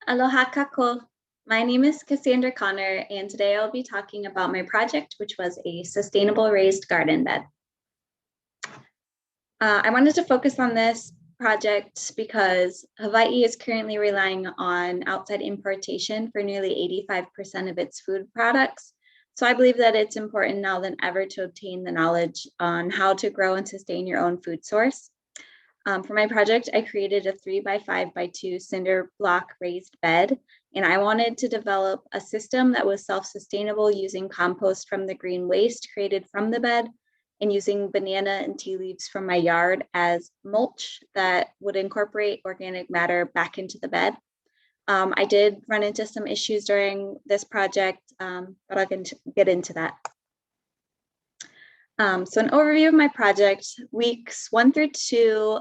Aloha kako. My name is Kassandra Connor, and today I'll be talking about my project, which was a sustainable raised garden bed. I wanted to focus on this project because Hawaii is currently relying on outside importation for nearly 85% of its food products. So I believe that it's important now than ever to obtain the knowledge on how to grow and sustain your own food source. For my project, I created a 3x5x2 cinder block raised bed, and I wanted to develop a system that was self-sustainable using compost from the green waste created from the bed and using banana and tea leaves from my yard as mulch that would incorporate organic matter back into the bed. I did run into some issues during this project, but I can get into that. So an overview of my project, weeks 1 through 2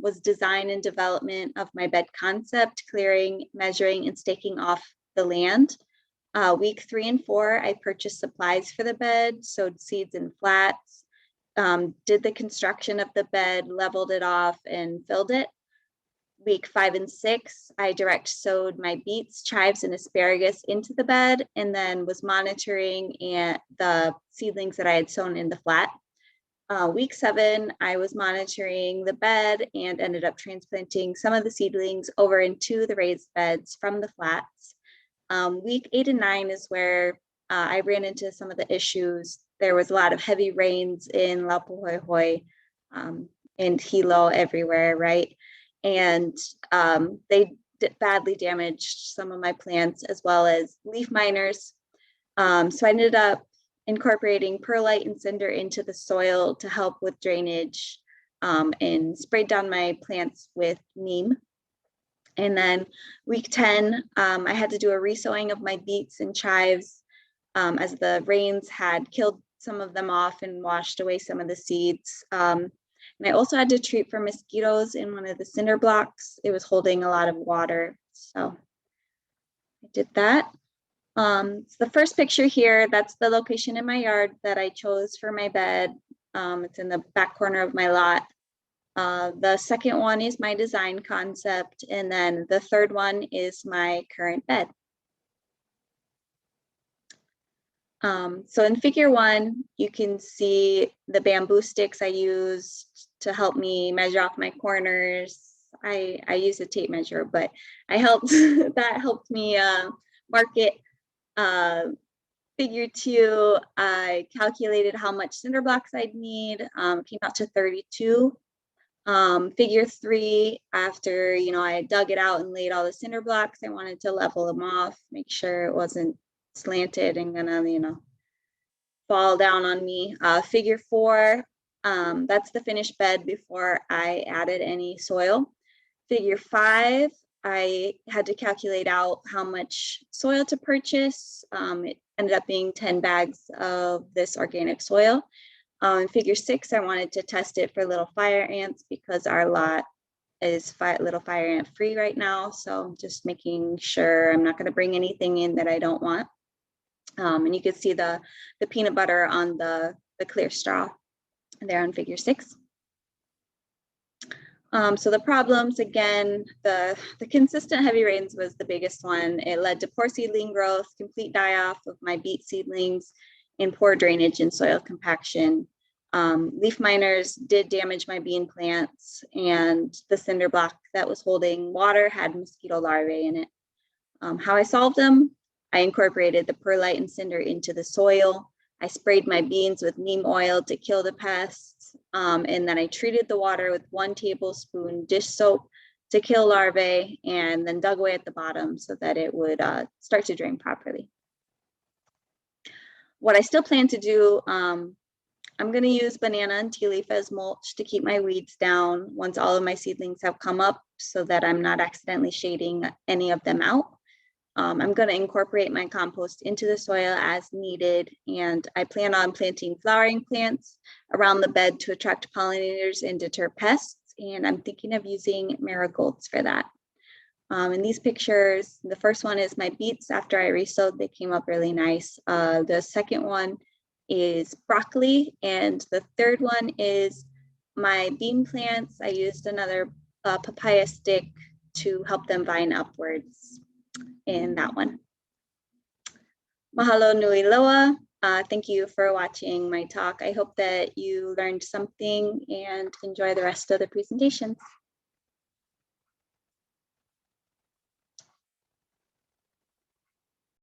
was design and development of my bed concept, clearing, measuring, and staking off the land. Week 3 and 4, I purchased supplies for the bed, sowed seeds in flats, did the construction of the bed, leveled it off, and filled it. Week 5 and 6, I direct sowed my beets, chives, and asparagus into the bed, and then was monitoring the seedlings that I had sown in the flat. Week 7, I was monitoring the bed and ended up transplanting some of the seedlings over into the raised beds from the flats. Week 8 and 9 is where I ran into some of the issues. There was a lot of heavy rains in Laupuhoihoi and Hilo everywhere, right? And they badly damaged some of my plants as well as leaf miners. So I ended up incorporating perlite and cinder into the soil to help with drainage and sprayed down my plants with neem. And then week 10, I had to do a resowing of my beets and chives as the rains had killed some of them off and washed away some of the seeds. And I also had to treat for mosquitoes in one of the cinder blocks. It was holding a lot of water. So I did that. So the first picture here, that's the location in my yard that I chose for my bed. It's in the back corner of my lot. The second one is my design concept. And then the third one is my current bed. So in figure 1, you can see the bamboo sticks I used to help me measure off my corners. I used a tape measure, but that helped me mark it. Figure 2, I calculated how much cinder blocks I'd need, came out to 32. Figure 3, after I dug it out and laid all the cinder blocks, I wanted to level them off, make sure it wasn't slanted and gonna fall down on me. Figure 4, that's the finished bed before I added any soil. Figure 5, I had to calculate out how much soil to purchase. It ended up being 10 bags of this organic soil. In figure 6, I wanted to test it for little fire ants because our lot is little fire ant free right now. So just making sure I'm not going to bring anything in that I don't want. And you can see the peanut butter on the clear straw there on figure 6. So the problems, again, the consistent heavy rains was the biggest one. It led to poor seedling growth, complete die-off of my beet seedlings, and poor drainage and soil compaction. Leaf miners did damage my bean plants, and the cinder block that was holding water had mosquito larvae in it. How I solved them, I incorporated the perlite and cinder into the soil. I sprayed my beans with neem oil to kill the pests. And then I treated the water with 1 tablespoon dish soap to kill larvae, and then dug away at the bottom so that it would start to drain properly. What I still plan to do, I'm going to use banana and tea leaf as mulch to keep my weeds down once all of my seedlings have come up so that I'm not accidentally shading any of them out. I'm going to incorporate my compost into the soil as needed, and I plan on planting flowering plants around the bed to attract pollinators and deter pests, and I'm thinking of using marigolds for that. In these pictures, the first one is my beets after I resowed. They came up really nice. The second one is broccoli, and the third one is my bean plants. I used another papaya stick to help them vine upwards. in that one. Mahalo nui loa. Thank you for watching my talk. I hope that you learned something and enjoy the rest of the presentations.